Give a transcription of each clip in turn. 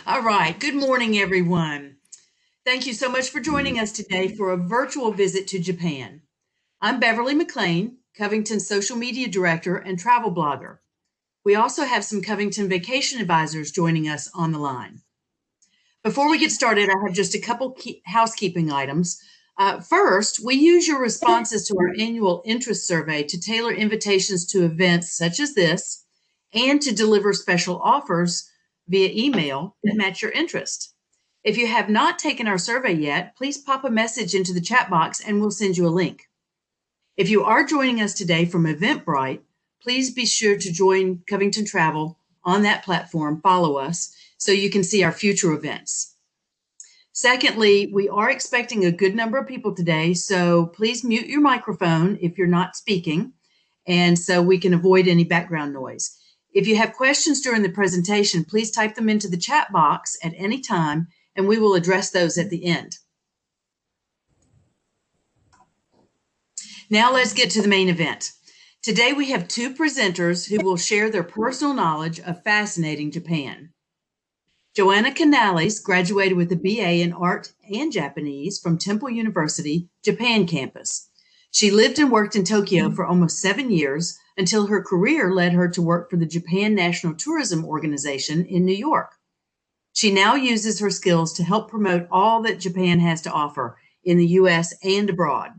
All right. Good morning, everyone. Thank you so much for joining us today for a virtual visit to Japan. I'm Beverly McLean, Covington's social media director and travel blogger. We also have some Covington vacation advisors joining us on the line. Before we get started, I have just a couple housekeeping items. First, we use your responses to our annual interest survey to tailor invitations to events such as this and to deliver special offers via email that match your interest. If you have not taken our survey yet, please pop a message into the chat box and we'll send you a link. If you are joining us today from Eventbrite, please be sure to join Covington Travel on that platform, follow us, so you can see our future events. Secondly, we are expecting a good number of people today, so please mute your microphone if you're not speaking, and so we can avoid any background noise. If you have questions during the presentation, please type them into the chat box at any time, and we will address those at the end. Now let's get to the main event. Today we have two presenters who will share their personal knowledge of fascinating Japan. Joanna Canales graduated with a BA in Art and Japanese from Temple University, Japan campus. She lived and worked in Tokyo for almost 7 years until her career led her to work for the Japan National Tourism Organization in New York. She now uses her skills to help promote all that Japan has to offer in the US and abroad.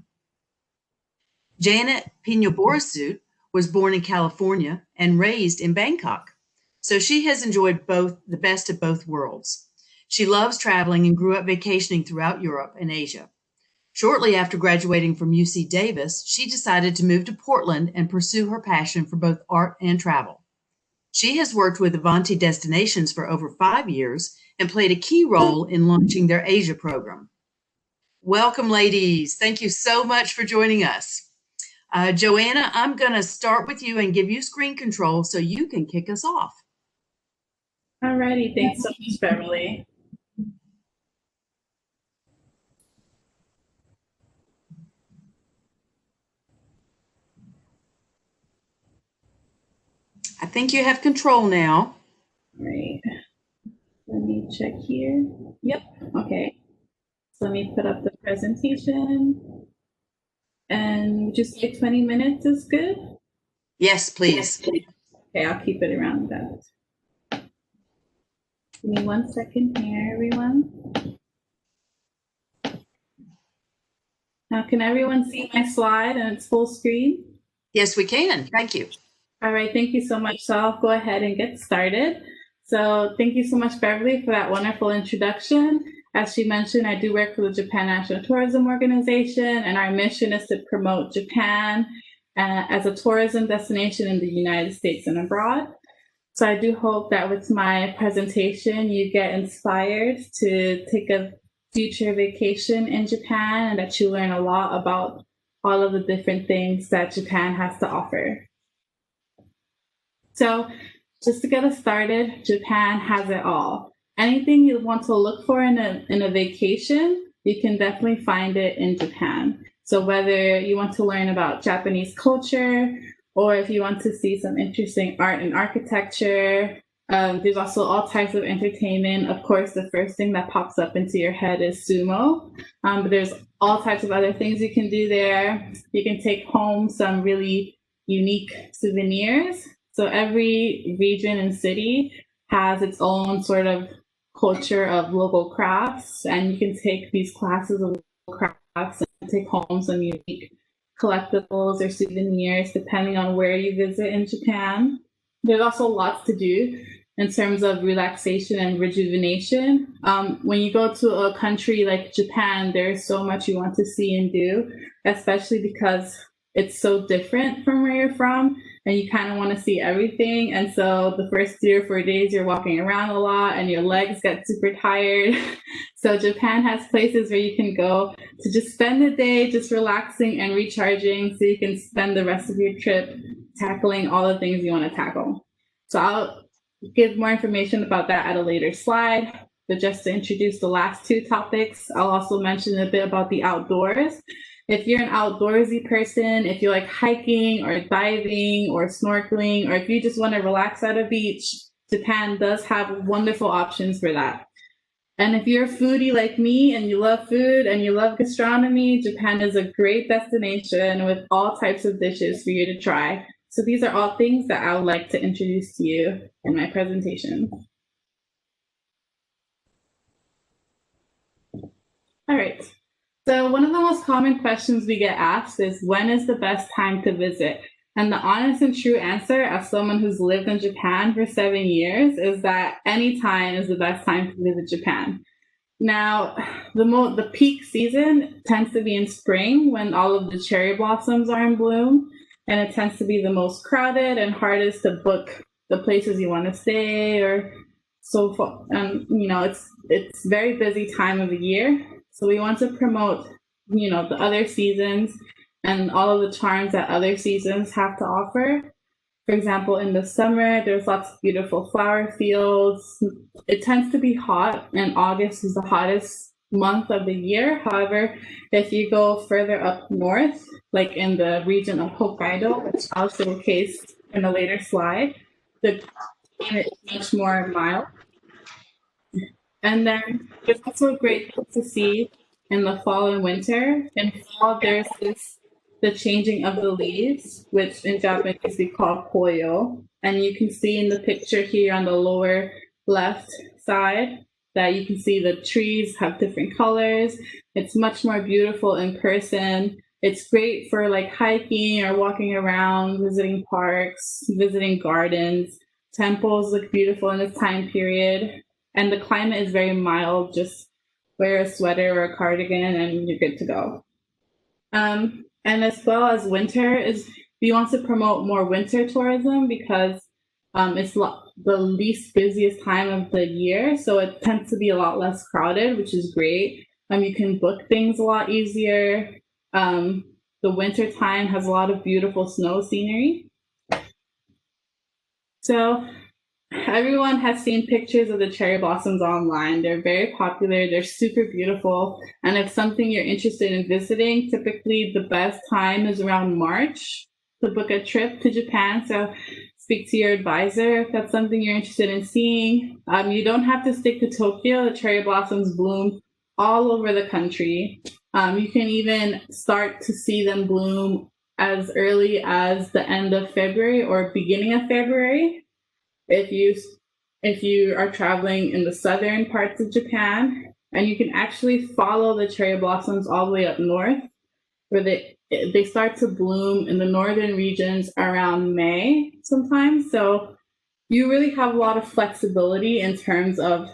Janet Pino-Borisut was born in California and raised in Bangkok. So she has enjoyed the best of both worlds. She loves traveling and grew up vacationing throughout Europe and Asia. Shortly after graduating from UC Davis, she decided to move to Portland and pursue her passion for both art and travel. She has worked with Avanti Destinations for over 5 years and played a key role in launching their Asia program. Welcome, ladies. Thank you so much for joining us. Joanna, I'm going to start with you and give you screen control so you can kick us off. Alrighty, thanks so much, Beverly. I think you have control now. All right, let me check here. Yep, okay. So let me put up the presentation. And just say 20 minutes is good? Yes, please. Okay, I'll keep it around that. Give me 1 second here, everyone. Now, can everyone see my slide and it's full screen? Yes, we can. Thank you. All right, thank you so much. So I'll go ahead and get started. So thank you so much, Beverly, for that wonderful introduction. As she mentioned, I do work for the Japan National Tourism Organization, and our mission is to promote Japan as a tourism destination in the United States and abroad. So I do hope that with my presentation, you get inspired to take a future vacation in Japan and that you learn a lot about all of the different things that Japan has to offer. So just to get us started, Japan has it all. Anything you want to look for in a vacation, you can definitely find it in Japan. So whether you want to learn about Japanese culture, or if you want to see some interesting art and architecture, there's also all types of entertainment. Of course, the first thing that pops up into your head is sumo, but there's all types of other things you can do there. You can take home some really unique souvenirs. So every region and city has its own sort of culture of local crafts, and you can take these classes of local crafts and take home some unique collectibles or souvenirs depending on where you visit in Japan. There's also lots to do in terms of relaxation and rejuvenation. When you go to a country like Japan, there's so much you want to see and do, especially because it's so different from where you're from and you kind of want to see everything. And so the first 3 or 4 days you're walking around a lot and your legs get super tired. So Japan has places where you can go to just spend the day just relaxing and recharging so you can spend the rest of your trip tackling all the things you want to tackle. So I'll give more information about that at a later slide. But just to introduce the last 2 topics, I'll also mention a bit about the outdoors. If you're an outdoorsy person, if you like hiking or diving or snorkeling, or if you just want to relax at a beach, Japan does have wonderful options for that. And if you're a foodie like me and you love food and you love gastronomy, Japan is a great destination with all types of dishes for you to try. So these are all things that I would like to introduce to you in my presentation. All right. So one of the most common questions we get asked is, when is the best time to visit? And the honest and true answer, as someone who's lived in Japan for 7 years, is that any time is the best time to visit Japan. Now, the peak season tends to be in spring when all of the cherry blossoms are in bloom, and it tends to be the most crowded and hardest to book the places you want to stay or so forth. And it's very busy time of the year. So we want to promote, the other seasons and all of the charms that other seasons have to offer. For example, in the summer, there's lots of beautiful flower fields. It tends to be hot, and August is the hottest month of the year. However, if you go further up north, like in the region of Hokkaido, which I'll showcase in a later slide, the climate is much more mild. And then there's also a great thing to see in the fall and winter. In fall, there's the changing of the leaves, which in Japanese we call koyo. And you can see in the picture here on the lower left side that you can see the trees have different colors. It's much more beautiful in person. It's great for like hiking or walking around, visiting parks, visiting gardens. Temples look beautiful in this time period. And the climate is very mild. Just wear a sweater or a cardigan and you're good to go. And as well as winter, we want to promote more winter tourism because it's the least busiest time of the year. So it tends to be a lot less crowded, which is great. You can book things a lot easier. The winter time has a lot of beautiful snow scenery. So everyone has seen pictures of the cherry blossoms online. They're very popular. They're super beautiful. And if something you're interested in visiting, typically the best time is around March to book a trip to Japan. So speak to your advisor if that's something you're interested in seeing. You don't have to stick to Tokyo. The cherry blossoms bloom all over the country. You can even start to see them bloom as early as the end of February or beginning of February. If you are traveling in the southern parts of Japan, and you can actually follow the cherry blossoms all the way up north, where they start to bloom in the northern regions around May sometimes. So you really have a lot of flexibility in terms of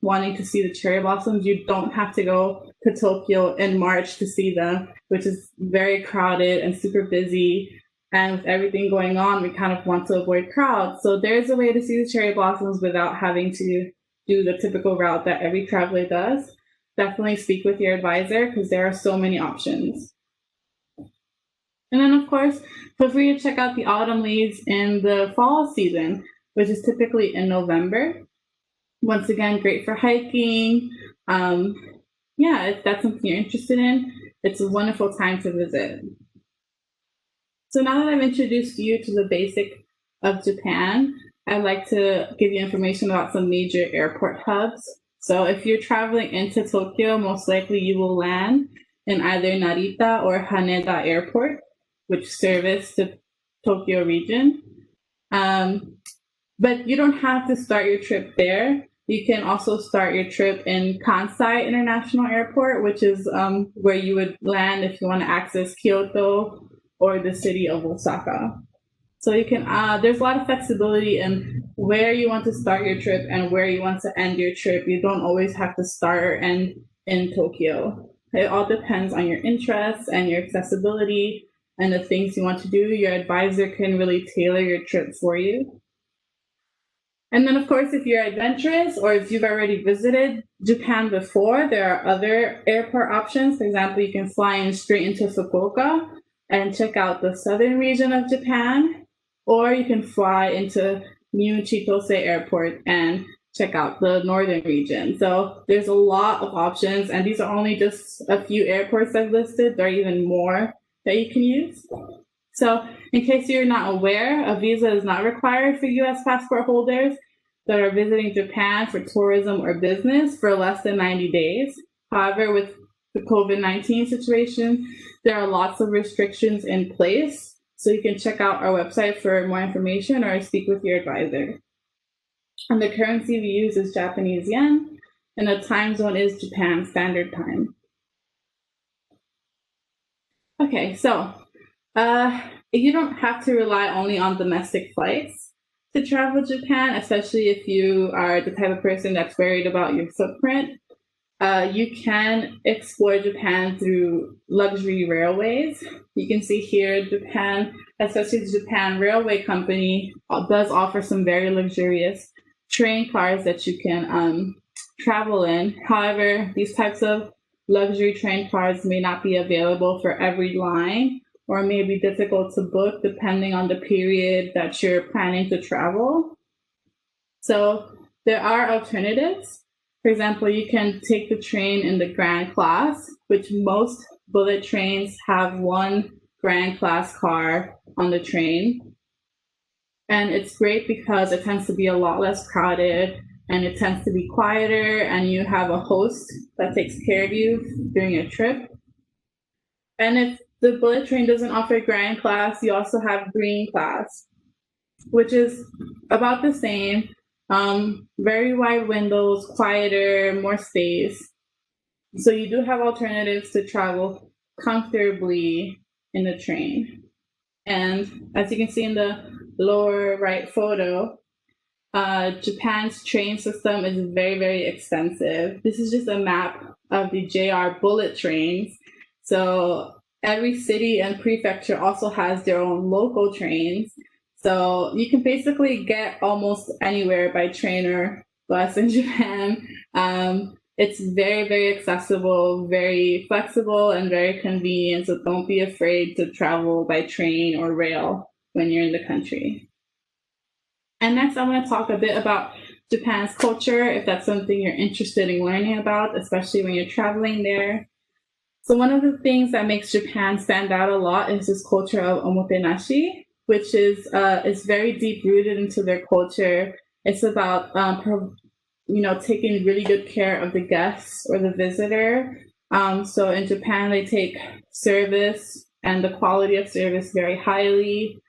wanting to see the cherry blossoms. You don't have to go to Tokyo in March to see them, which is very crowded and super busy. And with everything going on, we kind of want to avoid crowds. So there's a way to see the cherry blossoms without having to do the typical route that every traveler does. Definitely speak with your advisor because there are so many options. And then, of course, feel free to check out the autumn leaves in the fall season, which is typically in November. Once again, great for hiking. If that's something you're interested in, it's a wonderful time to visit. So now that I've introduced you to the basic of Japan, I'd like to give you information about some major airport hubs. So if you're traveling into Tokyo, most likely you will land in either Narita or Haneda Airport, which service the Tokyo region. But you don't have to start your trip there. You can also start your trip in Kansai International Airport, which is where you would land if you want to access Kyoto or the city of Osaka. So you can, there's a lot of flexibility in where you want to start your trip and where you want to end your trip. You don't always have to start or end in Tokyo. It all depends on your interests and your accessibility and the things you want to do. Your advisor can really tailor your trip for you. And then, of course, if you're adventurous or if you've already visited Japan before, there are other airport options. For example, you can fly in straight into Fukuoka and check out the southern region of Japan, or you can fly into New Chitose Airport and check out the northern region. So there's a lot of options, and these are only just a few airports I've listed. There are even more that you can use. So in case you're not aware, a visa is not required for US passport holders. that are visiting Japan for tourism or business for less than 90 days. However, with the COVID-19 situation, there are lots of restrictions in place. So you can check out our website for more information or speak with your advisor. And the currency we use is Japanese yen, and the time zone is Japan Standard Time. Okay, so you don't have to rely only on domestic flights to travel Japan, especially if you are the type of person that's worried about your footprint. You can explore Japan through luxury railways. You can see here Japan, especially the Japan Railway Company, does offer some very luxurious train cars that you can travel in. However, these types of luxury train cars may not be available for every line or may be difficult to book depending on the period that you're planning to travel. So there are alternatives. For example, you can take the train in the grand class, which most bullet trains have one grand class car on the train. And it's great because it tends to be a lot less crowded and it tends to be quieter, and you have a host that takes care of you during your trip. And if the bullet train doesn't offer grand class, you also have green class, which is about the same. Very wide windows, quieter, more space. So you do have alternatives to travel comfortably in the train. And as you can see in the lower right photo, Japan's train system is very, very extensive. This is just a map of the JR bullet trains. So every city and prefecture also has their own local trains. So you can basically get almost anywhere by train or bus in Japan. It's very, very accessible, very flexible, and very convenient. So don't be afraid to travel by train or rail when you're in the country. And next, I want to talk a bit about Japan's culture, if that's something you're interested in learning about, especially when you're traveling there. So one of the things that makes Japan stand out a lot is this culture of omotenashi, which is very deep rooted into their culture. It's about taking really good care of the guests or the visitor. So in Japan, they take service and the quality of service very highly.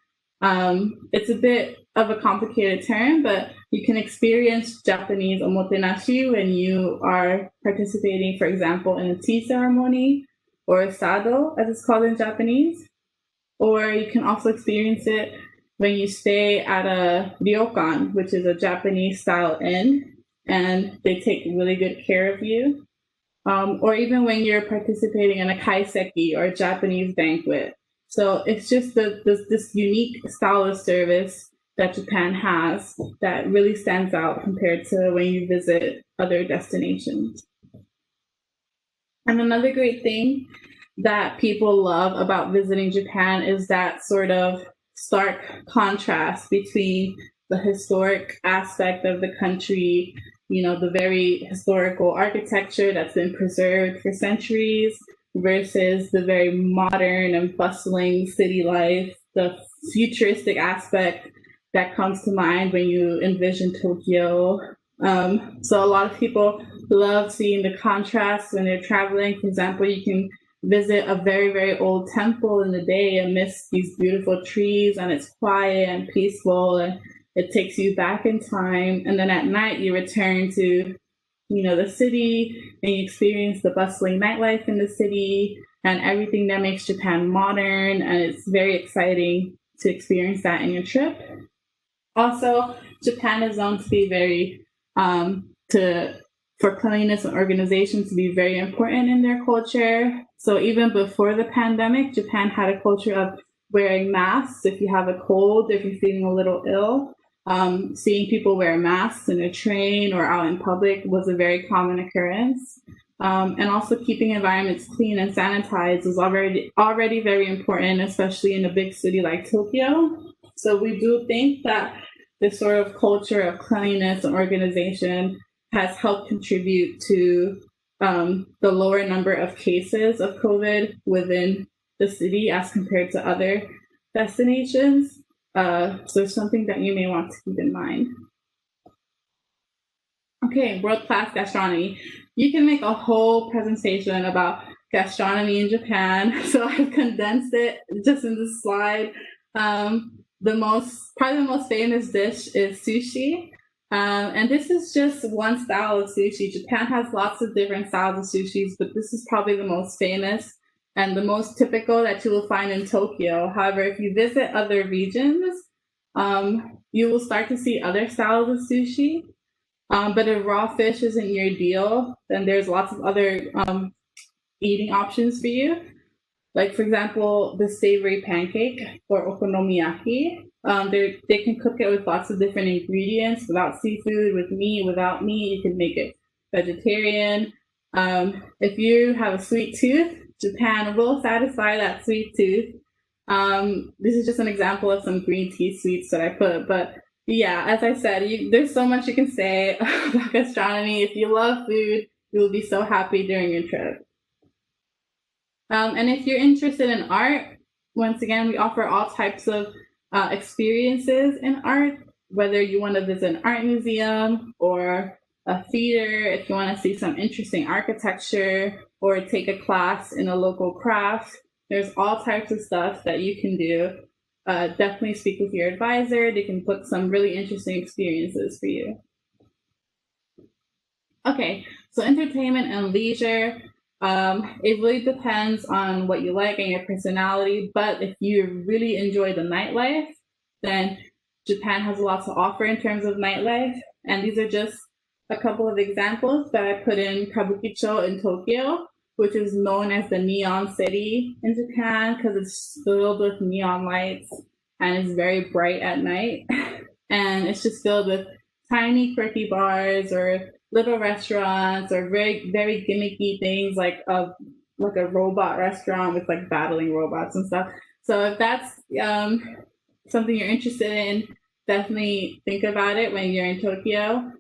It's a bit of a complicated term, but you can experience Japanese omotenashi when you are participating, for example, in a tea ceremony or a sado, as it's called in Japanese. Or you can also experience it when you stay at a ryokan, which is a Japanese style inn, and they take really good care of you. Or even when you're participating in a kaiseki or a Japanese banquet. So it's just this unique style of service that Japan has that really stands out compared to when you visit other destinations. And another great thing that people love about visiting Japan is that sort of stark contrast between the historic aspect of the country, the very historical architecture that's been preserved for centuries, versus the very modern and bustling city life, the futuristic aspect that comes to mind when you envision Tokyo. So a lot of people love seeing the contrast when they're traveling. For example, you can visit a very, very old temple in the day amidst these beautiful trees, and it's quiet and peaceful, and it takes you back in time. And then at night, you return to the city, and you experience the bustling nightlife in the city and everything that makes Japan modern, and it's very exciting to experience that in your trip. Also, Japan is known to be very, for cleanliness and organization to be very important in their culture. So even before the pandemic, Japan had a culture of wearing masks if you have a cold, if you're feeling a little ill. Seeing people wear masks in a train or out in public was a very common occurrence. And also keeping environments clean and sanitized is already very important, especially in a big city like Tokyo. So we do think that this sort of culture of cleanliness and organization has helped contribute to the lower number of cases of COVID within the city as compared to other destinations. So it's something that you may want to keep in mind. Okay, world-class gastronomy. You can make a whole presentation about gastronomy in Japan. So I've condensed it just in this slide. Probably the most famous dish is sushi. And this is just one style of sushi. Japan has lots of different styles of sushis, but this is probably the most famous and the most typical that you will find in Tokyo. However, if you visit other regions, you will start to see other styles of sushi. But if raw fish isn't your deal, then there's lots of other eating options for you. Like, for example, the savory pancake or okonomiyaki. They can cook it with lots of different ingredients, without seafood, with meat, without meat. You can make it vegetarian. If you have a sweet tooth, Japan will satisfy that sweet tooth. This is just an example of some green tea sweets that I put, but yeah, as I said, there's so much you can say about gastronomy. If you love food, you will be so happy during your trip. And if you're interested in art, once again, we offer all types of experiences in art, whether you want to visit an art museum or a theater, if you want to see some interesting architecture or take a class in a local craft. There's all types of stuff that you can do. Definitely speak with your advisor. They can book some really interesting experiences for you. Okay, so entertainment and leisure. It really depends on what you like and your personality, but if you really enjoy the nightlife, then Japan has a lot to offer in terms of nightlife. And these are just a couple of examples that I put in Kabukicho in Tokyo, which is known as the neon city in Japan because it's filled with neon lights and it's very bright at night. And it's just filled with tiny quirky bars or little restaurants or very, very gimmicky things like a robot restaurant with like battling robots and stuff. So if that's something you're interested in, definitely think about it when you're in Tokyo.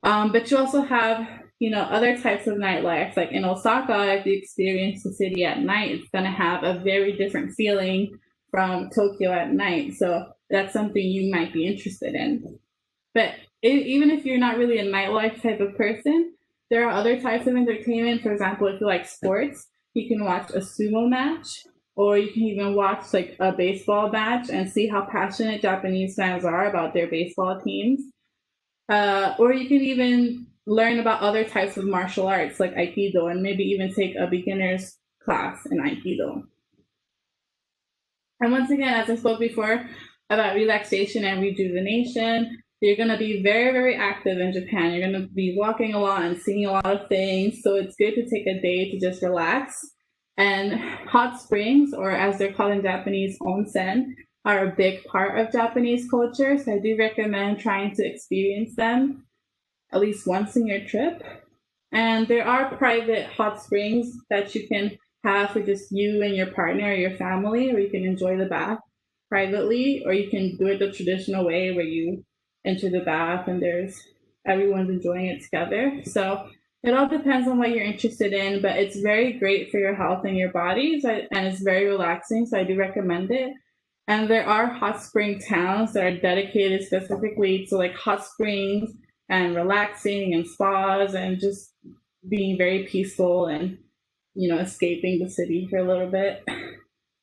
But you also have, other types of nightlife. Like in Osaka, if you experience the city at night, it's going to have a very different feeling from Tokyo at night. So that's something you might be interested in. But even if you're not really a nightlife type of person, there are other types of entertainment. For example, if you like sports, you can watch a sumo match, or you can even watch like a baseball match and see how passionate Japanese fans are about their baseball teams. Or you can even learn about other types of martial arts like Aikido and maybe even take a beginner's class in Aikido. And once again, as I spoke before about relaxation and rejuvenation, you're going to be very, very active in Japan. You're going to be walking a lot and seeing a lot of things. So it's good to take a day to just relax. And hot springs, or as they're called in Japanese, onsen, are a big part of Japanese culture. So I do recommend trying to experience them at least once in your trip. And there are private hot springs that you can have for just you and your partner or your family, where you can enjoy the bath privately, or you can do it the traditional way where you enter the bath and everyone's enjoying it together. So it all depends on what you're interested in, but it's very great for your health and your body, and it's very relaxing, so I do recommend it. And there are hot spring towns that are dedicated specifically to like hot springs and relaxing and spas and just being very peaceful and, escaping the city for a little bit.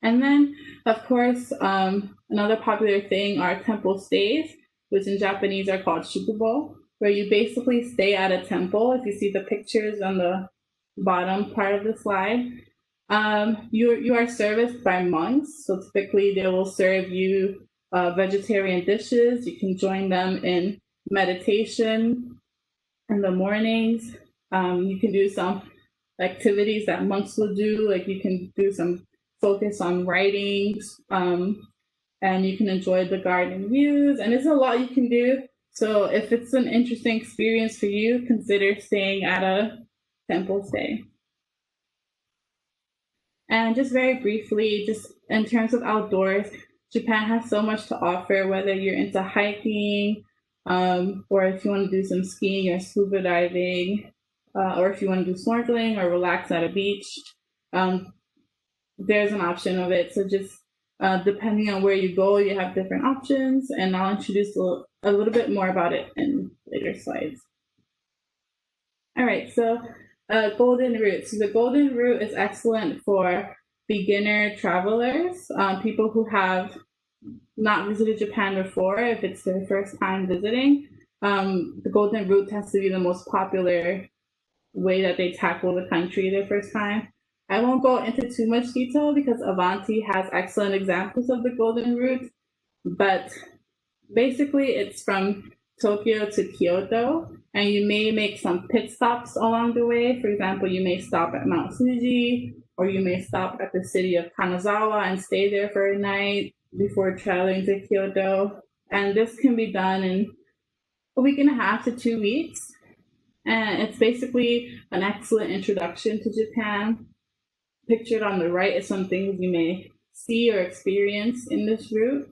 And then, of course, another popular thing are temple stays, which in Japanese are called shukubo, where you basically stay at a temple. If you see the pictures on the bottom part of the slide, you are serviced by monks. So typically they will serve you vegetarian dishes. You can join them in meditation in the mornings. You can do some activities that monks will do, like you can do some focus on writings, and you can enjoy the garden views, and there's a lot you can do. So if it's an interesting experience for you, consider staying at a temple stay. And just very briefly, just in terms of outdoors, Japan has so much to offer, whether you're into hiking, or if you want to do some skiing or scuba diving, or if you want to do snorkeling or relax at a beach, there's an option of it. So just depending on where you go, you have different options, and I'll introduce a little bit more about it in later slides. All right, so golden route. So the golden route is excellent for beginner travelers, people who have not visited Japan before. If it's their first time visiting, the golden route tends to be the most popular way that they tackle the country their first time. I won't go into too much detail because Avanti has excellent examples of the golden route, but basically it's from Tokyo to Kyoto, and you may make some pit stops along the way. For example, you may stop at Mount Fuji, or you may stop at the city of Kanazawa and stay there for a night before traveling to Kyoto. And this can be done in a week and a half to 2 weeks. And it's basically an excellent introduction to Japan. Pictured on the right is some things you may see or experience in this route.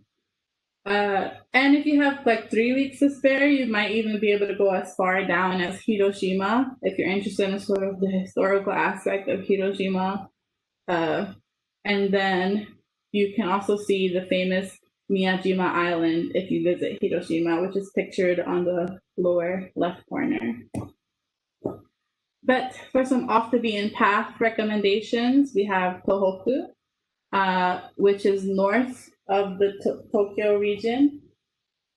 And if you have like 3 weeks to spare, you might even be able to go as far down as Hiroshima if you're interested in sort of the historical aspect of Hiroshima. And then you can also see the famous Miyajima Island if you visit Hiroshima, which is pictured on the lower left corner. But for some off the beaten path recommendations, we have Tohoku, which is north of the Tokyo region.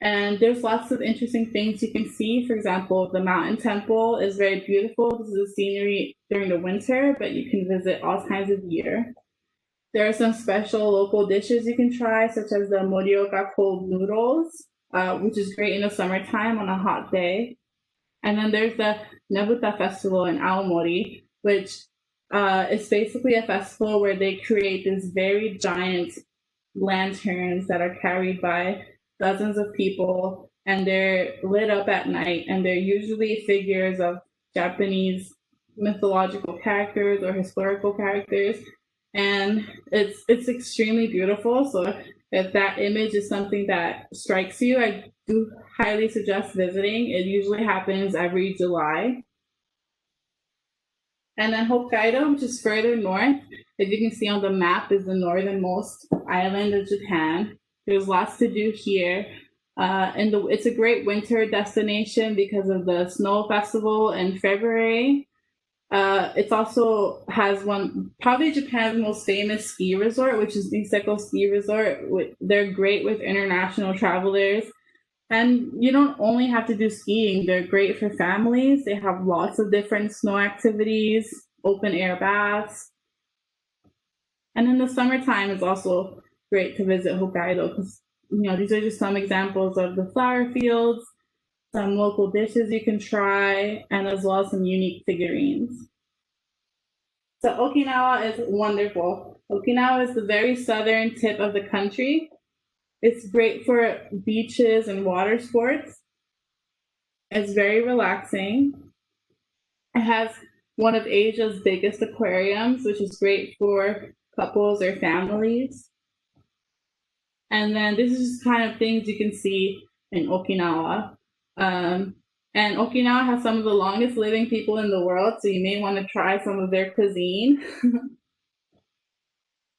And there's lots of interesting things you can see. For example, the mountain temple is very beautiful. This is the scenery during the winter, but you can visit all times of year. There are some special local dishes you can try, such as the morioka cold noodles, which is great in the summertime on a hot day. And then there's the Nebuta Festival in Aomori, which is basically a festival where they create these very giant lanterns that are carried by dozens of people, and they're lit up at night, and they're usually figures of Japanese mythological characters or historical characters, and it's extremely beautiful. So if that image is something that strikes you, I do highly suggest visiting. It usually happens every July. And then Hokkaido, which is further north, as you can see on the map, is the northernmost island of Japan. There's lots to do here. And it's a great winter destination because of the snow festival in February. It also has probably Japan's most famous ski resort, which is Niseko Ski Resort. They're great with international travelers. And you don't only have to do skiing, they're great for families. They have lots of different snow activities, open air baths. And in the summertime, it's also great to visit Hokkaido because, these are just some examples of the flower fields, some local dishes you can try, and as well as some unique figurines. So Okinawa is wonderful. Okinawa is the very southern tip of the country. It's great for beaches and water sports. It's very relaxing. It has one of Asia's biggest aquariums, which is great for couples or families. And then this is just kind of things you can see in Okinawa. And Okinawa has some of the longest living people in the world, so you may want to try some of their cuisine.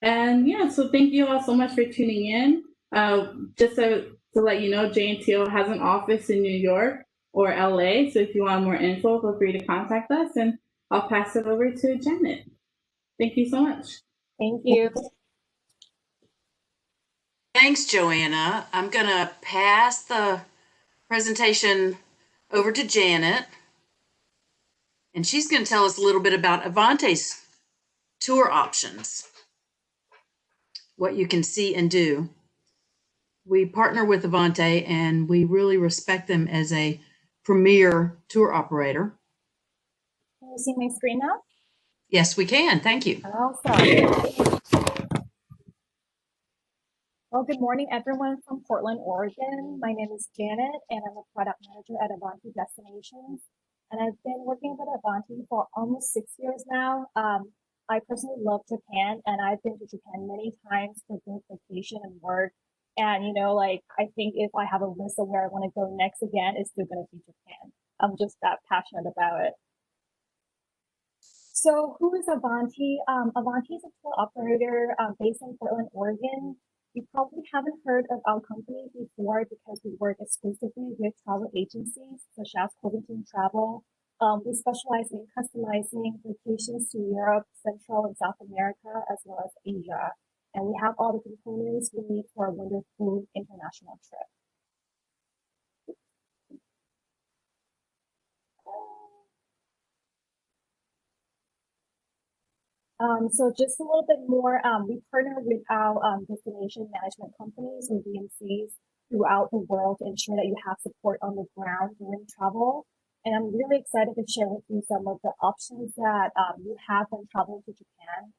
And yeah, so thank you all so much for tuning in. Just to let you know, J&TO has an office in New York or LA, so if you want more info, feel free to contact us, and I'll pass it over to Janet. Thank you so much. Thank you. Thanks, Joanna. I'm going to pass the presentation over to Janet, and she's going to tell us a little bit about Avanti's tour options, what you can see and do. We partner with Avanti, and we really respect them as a premier tour operator. Can you see my screen now? Yes, we can. Thank you. Awesome. Well, good morning, everyone from Portland, Oregon. My name is Janet, and I'm a product manager at Avanti Destinations. And I've been working with Avanti for almost 6 years now. I personally love Japan, and I've been to Japan many times for both vacation and work. And, I think if I have a list of where I want to go next again, it's still going to be Japan. I'm just that passionate about it. So who is Avanti? Avanti is a tour operator based in Portland, Oregon. You probably haven't heard of our company before because we work exclusively with travel agencies such as Covington Travel, We specialize in customizing vacations to Europe, Central and South America, as well as Asia. And we have all the components we need for a wonderful international trip. So just a little bit more, we partner with our destination management companies or DMCs throughout the world to ensure that you have support on the ground during travel. And I'm really excited to share with you some of the options that you have when traveling to Japan.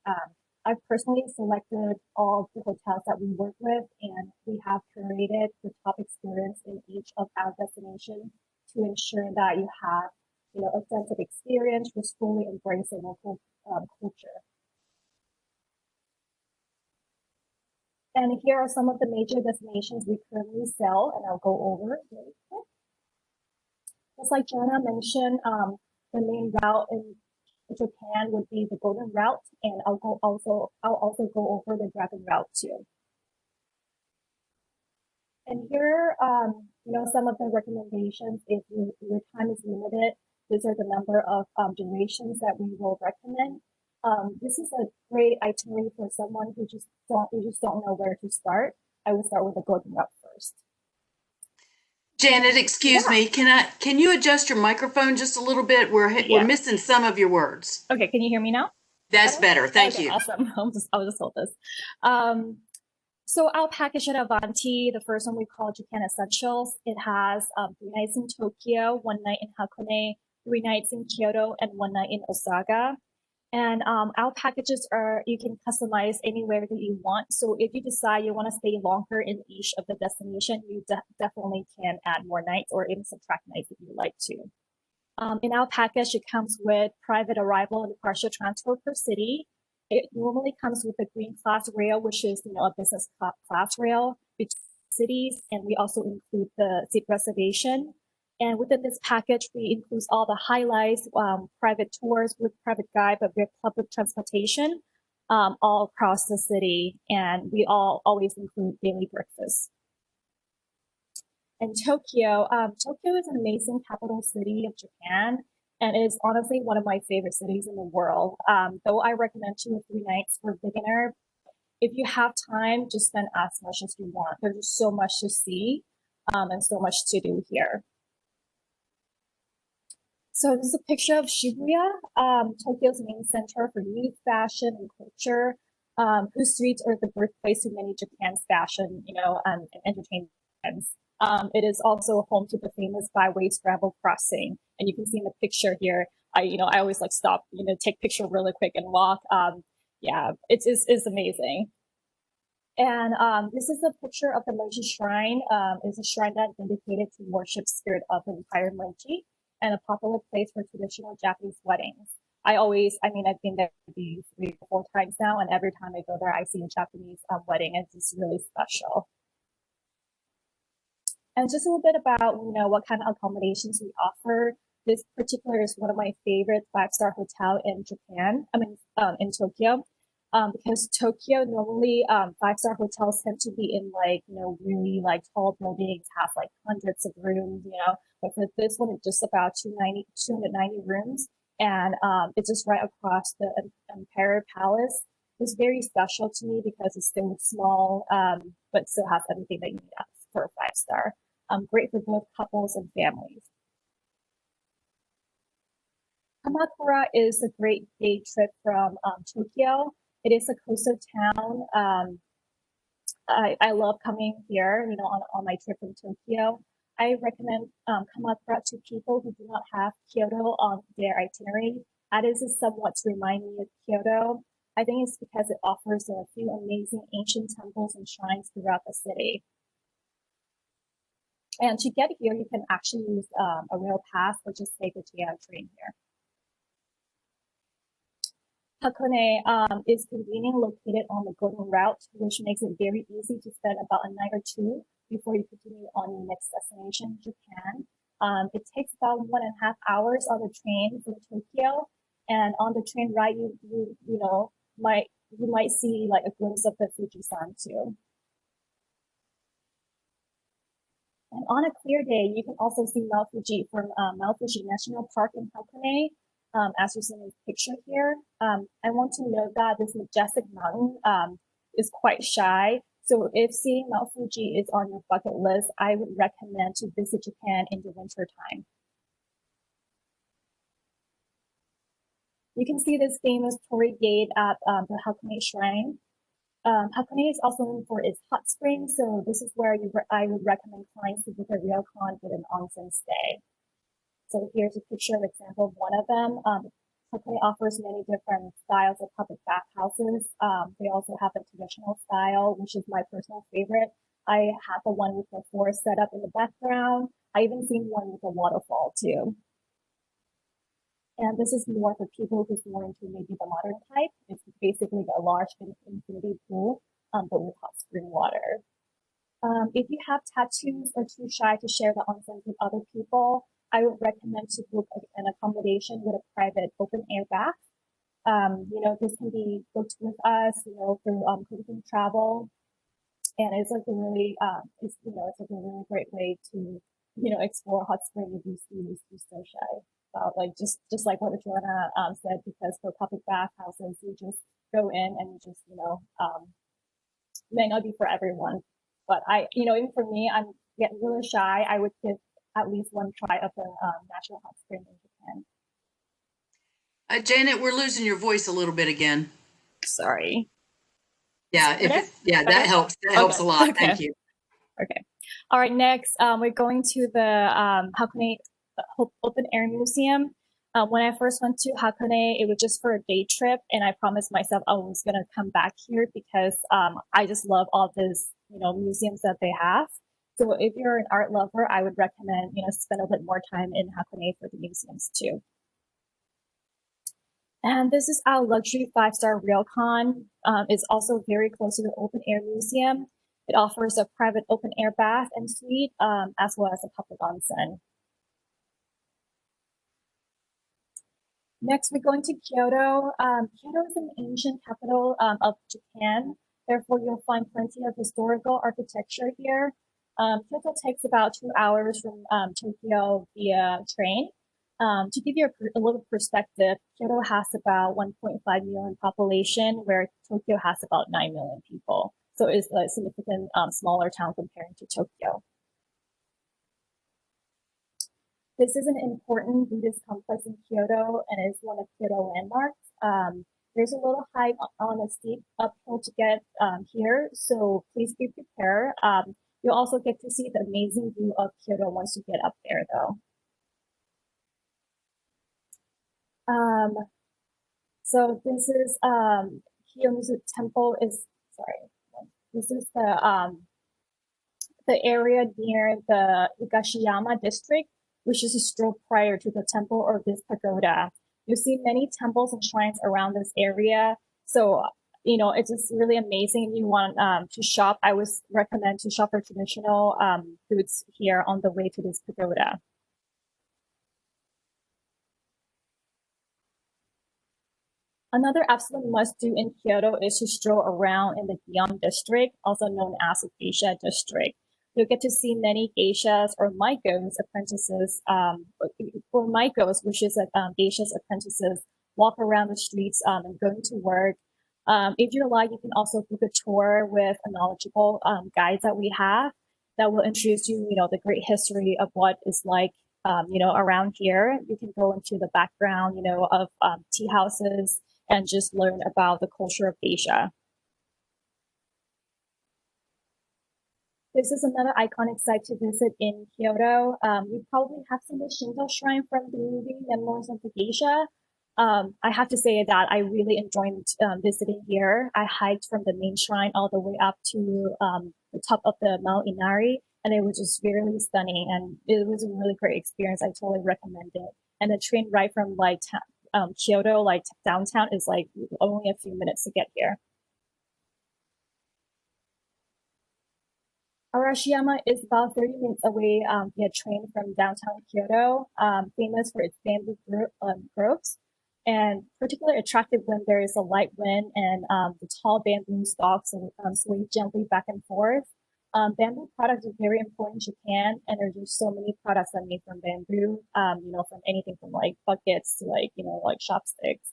I've personally selected all the hotels that we work with, and we have curated the top experience in each of our destinations to ensure that you have, a sense of experience, just fully embrace the local culture. And here are some of the major destinations we currently sell, and I'll go over really quick. Just like Joanna mentioned, the main route in Japan would be the Golden Route, and I'll also go over the Dragon Route too. And here, some of the recommendations. If your time is limited, these are the number of durations that we will recommend. This is a great itinerary for someone who just don't know where to start. I would start with the Golden Route first. Janet, excuse me. Can you adjust your microphone just a little bit? We're missing some of your words. Okay, can you hear me now? That's better. Thank you. Awesome. I'll just hold this. So our package at Avanti, the first one we call Japan Essentials. It has 3 nights in Tokyo, 1 night in Hakone, 3 nights in Kyoto, and 1 night in Osaka. And our packages you can customize anywhere that you want. So if you decide you want to stay longer in each of the destination, you definitely can add more nights or even subtract nights if you like to. In our package, it comes with private arrival and partial transfer per city. It normally comes with a green class rail, which is a business class rail between cities, and we also include the seat reservation. And within this package, we include all the highlights, private tours with private guide, but with public transportation all across the city. And we always include daily breakfast. And Tokyo is an amazing capital city of Japan, and is honestly one of my favorite cities in the world. Though I recommend 2 or 3 nights for beginner, if you have time, just spend as much as you want. There's just so much to see and so much to do here. So this is a picture of Shibuya, Tokyo's main center for youth, fashion, and culture, whose streets are the birthplace of many Japan's fashion, and entertainment trends. It is also home to the famous byway scramble crossing, and you can see in the picture here. I always stop, take picture really quick and walk. Yeah, it's amazing. And this is a picture of the Meiji Shrine. It's a shrine that's dedicated to worship spirit of the Empire Meiji, and a popular place for traditional Japanese weddings. I've been there maybe 3 or 4 times now, and every time I go there, I see a Japanese wedding. It's just really special. And just a little bit about, what kind of accommodations we offer. This particular is one of my favorite 5-star hotel in Japan. In Tokyo. Because Tokyo normally 5-star hotels tend to be in really tall buildings, have hundreds of rooms, but for this one it's just about 290 rooms, and it's just right across the Empire Palace. It's very special to me because it's still small, but still has everything that you need for a 5-star. Great for both couples and families. Kamakura is a great day trip from Tokyo. It is a coastal town. I love coming here, on my trip from Tokyo. I recommend Kamakura to people who do not have Kyoto on their itinerary. That is somewhat to remind me of Kyoto. I think it's because it offers a few amazing ancient temples and shrines throughout the city. And to get here, you can actually use a rail pass or just take a JR train here. Hakone is conveniently located on the Golden Route, which makes it very easy to spend about a night or 2 before you continue on your next destination, Japan. It takes about 1.5 hours on the train from Tokyo, and on the train ride, you might see a glimpse of the Fuji-san too. And on a clear day, you can also see Mount Fuji from Mount Fuji National Park in Hakone, as you see in this picture here. I want to note that this majestic mountain is quite shy. So if seeing Mount Fuji is on your bucket list, I would recommend to visit Japan in the winter time. You can see this famous torii gate at the Hakone Shrine. Hakone is also known for its hot springs, so this is where I would recommend clients to book a ryokan with an onsen stay. So here's a picture of example of one of them. Hakone offers many different styles of public bathhouses. They also have the traditional style, which is my personal favorite. I have the one with the forest set up in the background. I even seen one with a waterfall too. And this is more for people who's more into maybe the modern type. It's basically a large infinity pool, but with hot spring water. If you have tattoos or too shy to share the onsen with other people, I would recommend to book an accommodation with a private open air bath. This can be booked with us, through Kabuki travel, and it's like a really, it's like a really great way to, explore hot spring if you're so shy. Like just like what Joanna said, because for public bathhouses, you just go in and you just, may not be for everyone. But even for me, I'm getting really shy. I would give at least one try of the natural hot spring in Japan. Janet, we're losing your voice a little bit again. Sorry. Yeah, that helps. That helps a lot. Okay. Thank you. Okay. All right. Next, we're going to the Hakone Open Air Museum. When I first went to Hakone, it was just for a day trip, and I promised myself I was going to come back here because I just love all these, museums that they have. So if you're an art lover, I would recommend, spend a bit more time in Hakone for the museums too. And this is our luxury 5-star ryokan. It's also very close to the Open Air Museum. It offers a private open air bath and suite, as well as a public onsen. Next, we're going to Kyoto. Kyoto is an ancient capital of Japan. Therefore, you'll find plenty of historical architecture here. Kyoto takes about 2 hours from Tokyo via train. To give you a little perspective, Kyoto has about 1.5 million population, where Tokyo has about 9 million people. So it's a significant smaller town comparing to Tokyo. This is an important Buddhist complex in Kyoto and is one of Kyoto landmarks. There's a little hike on a steep uphill to get here, so please be prepared. You'll also get to see the amazing view of Kyoto once you get up there, though. So this is Kiyomizu Temple this is the area near the Higashiyama district, which is a stroke prior to the temple or this pagoda. You'll see many temples and shrines around this area. So, it's just really amazing. If you want to shop, I would recommend to shop for traditional foods here on the way to this pagoda. Another absolute must-do in Kyoto is to stroll around in the Gion district, also known as the Geisha district. You'll get to see many geishas or maigos apprentices, or maigos, which is geishas apprentices, walk around the streets and going to work. If you're like, you can also book a tour with a knowledgeable guides that we have that will introduce you, the great history of what is like, around here. You can go into the background, of tea houses and just learn about the culture of Asia. This is another iconic site to visit in Kyoto. You probably have seen the Shinto Shrine from the movie Memoirs of the Geisha. I have to say that I really enjoyed visiting here. I hiked from the main shrine all the way up to the top of the Mount Inari, and it was just really stunning, and it was a really great experience. I totally recommend it. And the train ride from Kyoto, downtown, is only a few minutes to get here. Arashiyama is about 30 minutes away via train from downtown Kyoto, famous for its bamboo groves, and particularly attractive when there is a light wind and the tall bamboo stalks swing gently back and forth. Bamboo products are very important in Japan, and there's just so many products that are made from bamboo. From anything from like buckets to like like chopsticks.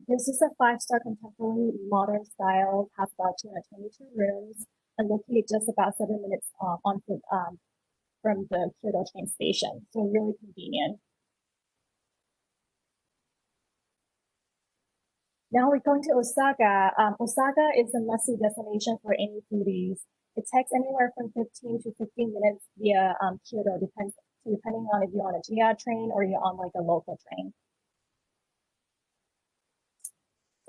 This is a 5-star contemporary modern style, has about 222 rooms, and located just about 7 minutes from the Kyoto train station. So really convenient. Now we're going to Osaka. Osaka is a must-see destination for any foodies. It takes anywhere from 15 to 15 minutes via Kyoto, depending on if you're on a GR train or you're on like a local train.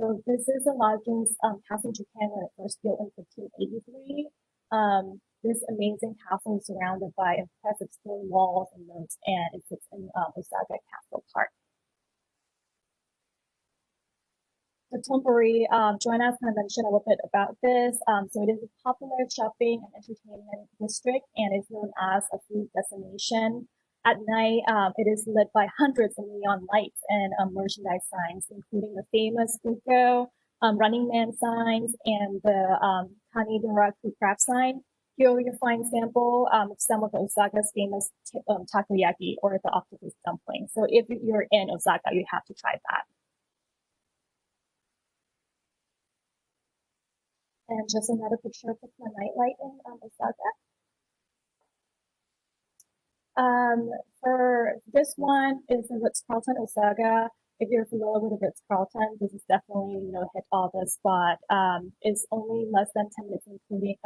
So this is the largest castle in Japan when it first built in 1583. This amazing castle is surrounded by impressive stone walls and moats, and it sits in Osaka Castle Park. The Tombori, Joanna's kind of mentioned a little bit about this. So it is a popular shopping and entertainment district, and is known as a food destination. At night, it is lit by hundreds of neon lights and merchandise signs, including the famous Buko, Running Man signs, and the Kanidora Crab sign. Here you'll find sample of some of Osaka's famous takoyaki, or the octopus dumpling. So if you're in Osaka, you have to try that. And just another picture of the nightlight in Osaka. For this one is the Ritz-Carlton Osaka. If you're familiar with the Ritz-Carlton, this is definitely hit all the spot. It's only less than 10 minutes, including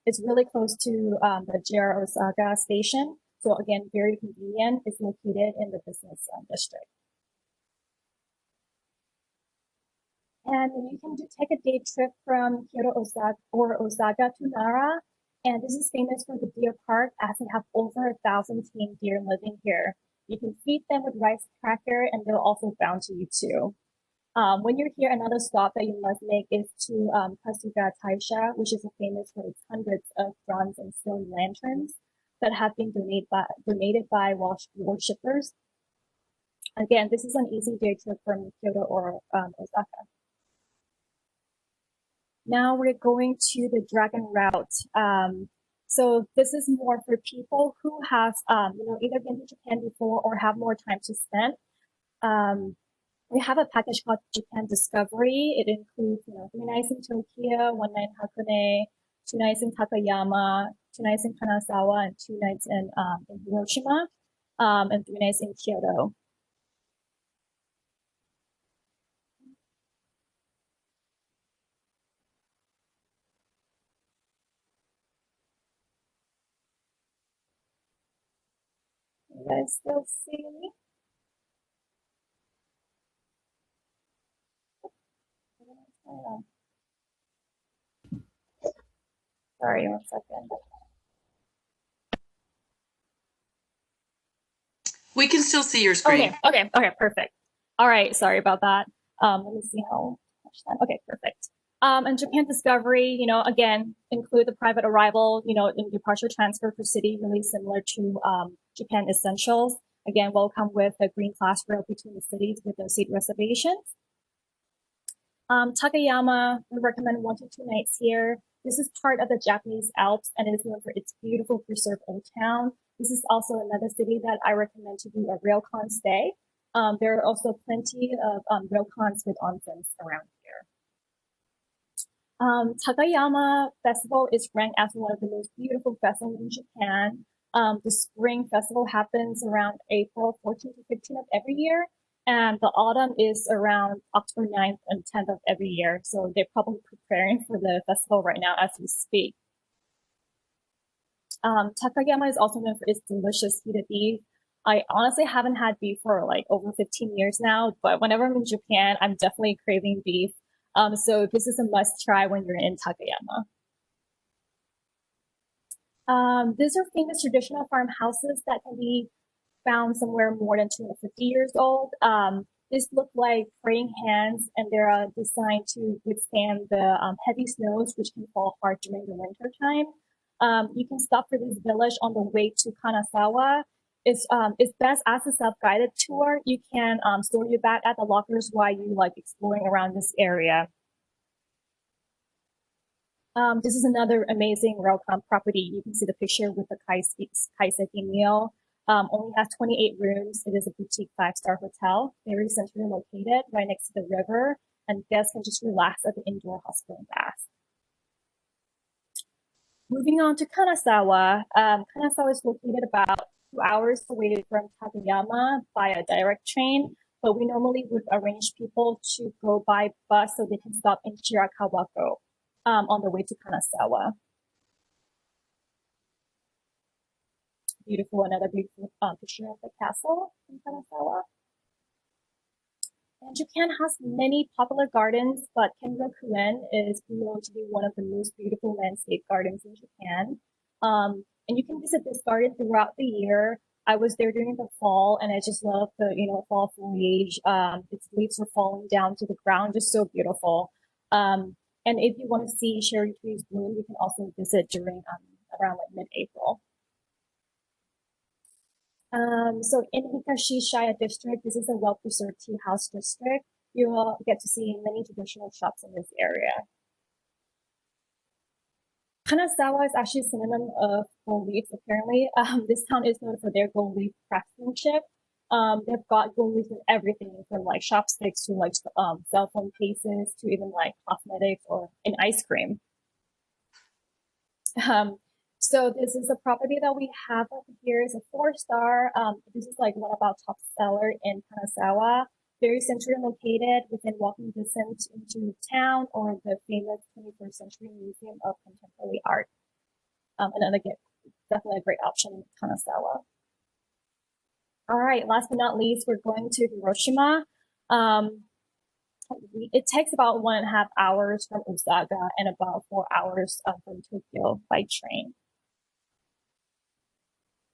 it's really close to the JR Osaka station. So again, very convenient. It's located in the business district. And you can take a day trip from Kyoto, Osaka to Nara. And this is famous for the deer park, as they have over 1,000 tame deer living here. You can feed them with rice cracker, and they'll also bounty you too. When you're here, another stop that you must make is to Kasuga Taisha, which is famous for its hundreds of bronze and stone lanterns that have been donated by worshippers. Again, this is an easy day trip from Kyoto or Osaka. Now we're going to the Dragon Route. So this is more for people who have, either been to Japan before or have more time to spend. We have a package called Japan Discovery. It includes, 3 nights in Tokyo, 1 night in Hakone, 2 nights in Takayama, 2 nights in Kanazawa, and 2 nights in Hiroshima, and 3 nights in Kyoto. You guys still see me? Sorry, 1 second. We can still see your screen. Okay, perfect. All right, sorry about that. Let me see how much time. Okay, perfect. And Japan Discovery, again, include the private arrival, in departure transfer per city, really similar to Japan Essentials. Again, will come with a green class rail between the cities with those seat reservations. Takayama, we recommend 1 to 2 nights here. This is part of the Japanese Alps, and it is known for its beautiful preserved old town. This is also another city that I recommend to do a railcon stay. There are also plenty of railcons with onsens around here. Takayama Festival is ranked as one of the most beautiful festivals in Japan. The spring festival happens around April 14th to 15th of every year, and the autumn is around October 9th and 10th of every year. So they're probably preparing for the festival right now as we speak. Takayama is also known for its delicious heated beef. I honestly haven't had beef for like over 15 years now, but whenever I'm in Japan, I'm definitely craving beef. So this is a must try when you're in Takayama. These are famous traditional farmhouses that can be found somewhere more than 250 years old. These look like praying hands, and they're designed to withstand the heavy snows, which can fall hard during the winter time. You can stop for this village on the way to Kanazawa. It's best as a self-guided tour. You can store your bag at the lockers while you like exploring around this area. This is another amazing railcom property. You can see the picture with the kaiseki meal. Only has 28 rooms. It is a boutique 5-star hotel, very centrally located, right next to the river, and guests can just relax at the indoor hot spring bath. Moving on to Kanazawa. Kanazawa is located about 2 hours away from Takayama by a direct train, but we normally would arrange people to go by bus so they can stop in Shirakawako on the way to Kanazawa. Beautiful, another beautiful picture of the castle in Kanazawa. And Japan has many popular gardens, but Kenrokuen is known to be one of the most beautiful landscape gardens in Japan. And you can visit this garden throughout the year. I was there during the fall, and I just love the fall foliage. Its leaves are falling down to the ground, just so beautiful. And if you want to see cherry trees bloom, you can also visit during around like mid-April. So in Hikashishaya district, this is a well-preserved tea house district. You will get to see many traditional shops in this area. Kanazawa is actually a synonym of gold leaf, apparently. This town is known for their gold leaf craftsmanship. They've got gold leaf in everything from like chopsticks to like cell phone cases to even like cosmetics or in ice cream. So this is a property that we have over here. It's a 4-star. This is like one of our top seller in Kanazawa. Very centrally located within walking distance into town or the famous 21st Century Museum of Contemporary Art. And again, definitely a great option in Kanazawa. All right, last but not least, we're going to Hiroshima. It takes about 1.5 hours from Osaka and about 4 hours from Tokyo by train.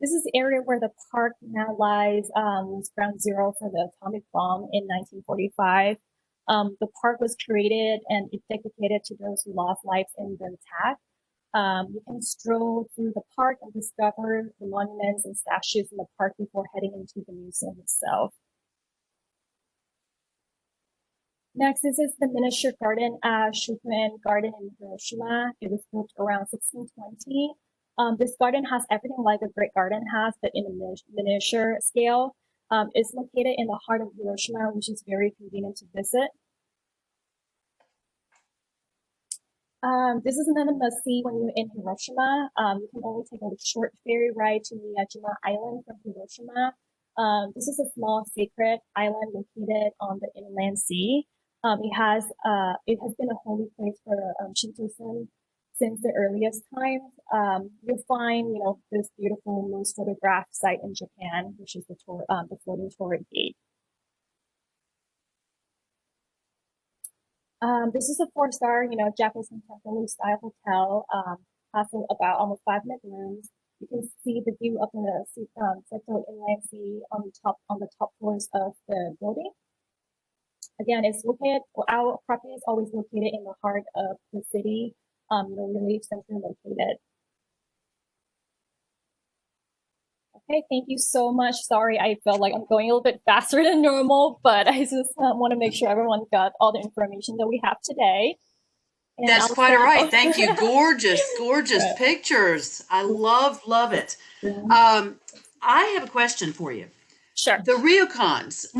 This is the area where the park now lies, was ground zero for the atomic bomb in 1945. The park was created and it's dedicated to those who lost lives in the attack. You can stroll through the park and discover the monuments and statues in the park before heading into the museum itself. Next, this is the miniature garden at Shukuen Garden in Hiroshima. It was built around 1620. This garden has everything like a great garden has, but in a miniature scale. It's located in the heart of Hiroshima, which is very convenient to visit. This is another must-see when you're in Hiroshima. You can only take a short ferry ride to Miyajima Island from Hiroshima. This is a small sacred island located on the inland sea. It has been a holy place for Shintoism since the earliest times. You'll find, this beautiful, most photographed site in Japan, which is the floating Torii Gate. This is a 4-star, Japanese contemporary style hotel. Has about almost 5 bedrooms. You can see the view of the Seto Inland Sea on the top floors of the building. Again, our property is always located in the heart of the city, really centrally located. Okay, thank you so much. Sorry, I felt like I'm going a little bit faster than normal, but I just want to make sure everyone got all the information that we have today. And that's quite all right. Thank you. Gorgeous right. Pictures. I love it. Yeah. I have a question for you. Sure. The ryokans,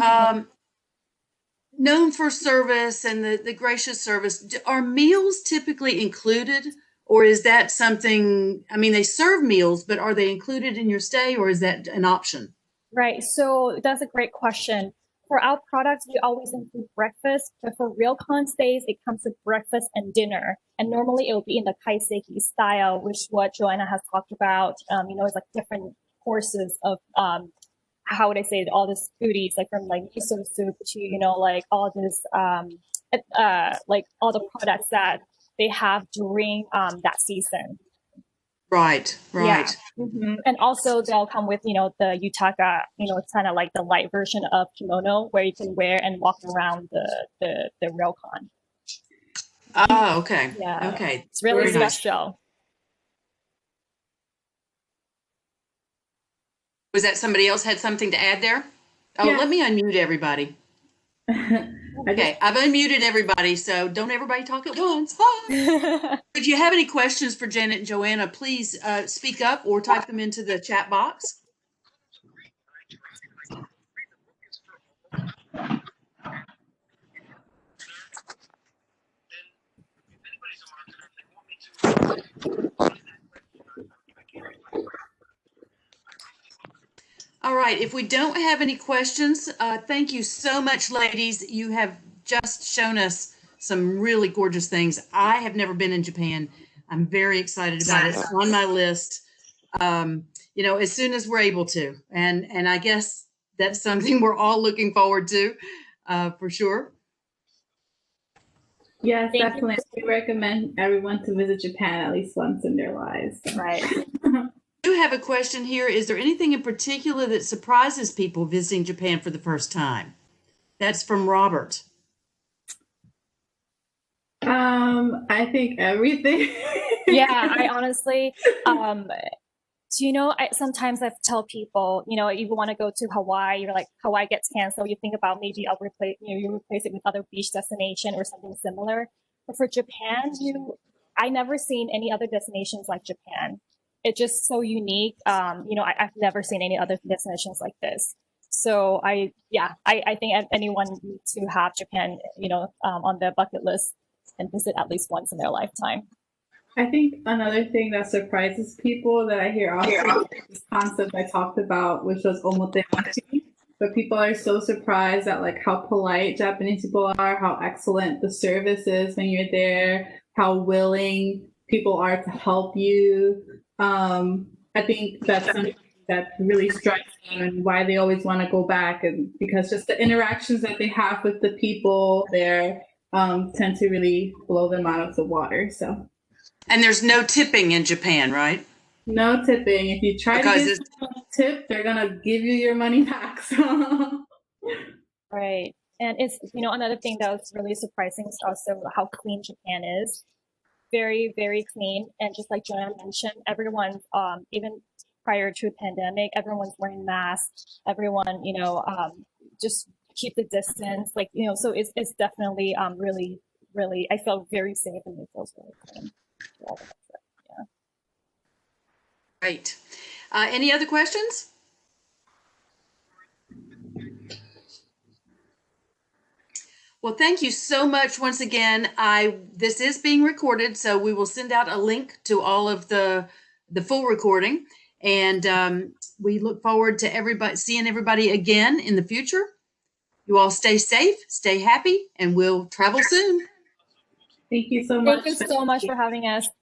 known for service and the gracious service, are meals typically included? Or is that something, they serve meals, but are they included in your stay or is that an option? Right. So that's a great question. For our products, we always include breakfast, but for ryokan stays, it comes with breakfast and dinner. And normally it will be in the kaiseki style, which is what Joanna has talked about. It's like different courses of, how would I say it, all this foodies, like from like miso soup to, like all this, like all the products that they have during that season. Right. Yeah. Mm-hmm. And also they'll come with, the yutaka, it's kind of like the light version of kimono where you can wear and walk around the ryokan. Oh, okay. Yeah. Okay. It's really Very special. Nice. Was that somebody else had something to add there? Oh, yeah. Let me unmute everybody. Okay, I've unmuted everybody, so don't everybody talk at once. Hi. If you have any questions for Janet and Joanna, please speak up or type them into the chat box. All right, if we don't have any questions, thank you so much, ladies. You have just shown us some really gorgeous things. I have never been in Japan. I'm very excited about it. It's on my list, as soon as we're able to. And I guess that's something we're all looking forward to, for sure. Yes, definitely. We recommend everyone to visit Japan at least once in their lives. Right. I do have a question here. Is there anything in particular that surprises people visiting Japan for the first time? That's from Robert. I think everything. Yeah, I honestly, sometimes I tell people, you want to go to Hawaii, you're like, Hawaii gets canceled. You think about maybe I'll replace, you replace it with other beach destination or something similar. But for Japan, I never seen any other destinations like Japan. It's just so unique. I've never seen any other destinations like this. So I think anyone needs to have Japan, on their bucket list and visit at least once in their lifetime. I think another thing that surprises people that I hear often is this concept I talked about, which was omotenashi. But people are so surprised at like how polite Japanese people are, how excellent the service is when you're there, how willing people are to help you. I think that's something that really strikes them and why they always want to go back, and because just the interactions that they have with the people there tend to really blow them out of the water. So. And there's no tipping in Japan, right? No tipping. If you try to give someone a tip, they're going to give you your money back. So. Right. And it's, another thing that was really surprising is also how clean Japan is. Very, very clean. And just like Joanna mentioned, everyone, even prior to a pandemic, everyone's wearing masks. Everyone, just keep the distance. So it's definitely really, really, I felt very safe and it feels really clean. Yeah. Great. Any other questions? Well, thank you so much once again. This is being recorded, so we will send out a link to all of the full recording, and we look forward to seeing everybody again in the future. You all stay safe, stay happy, and we'll travel soon. Thank you so much. Thank you so much for having us.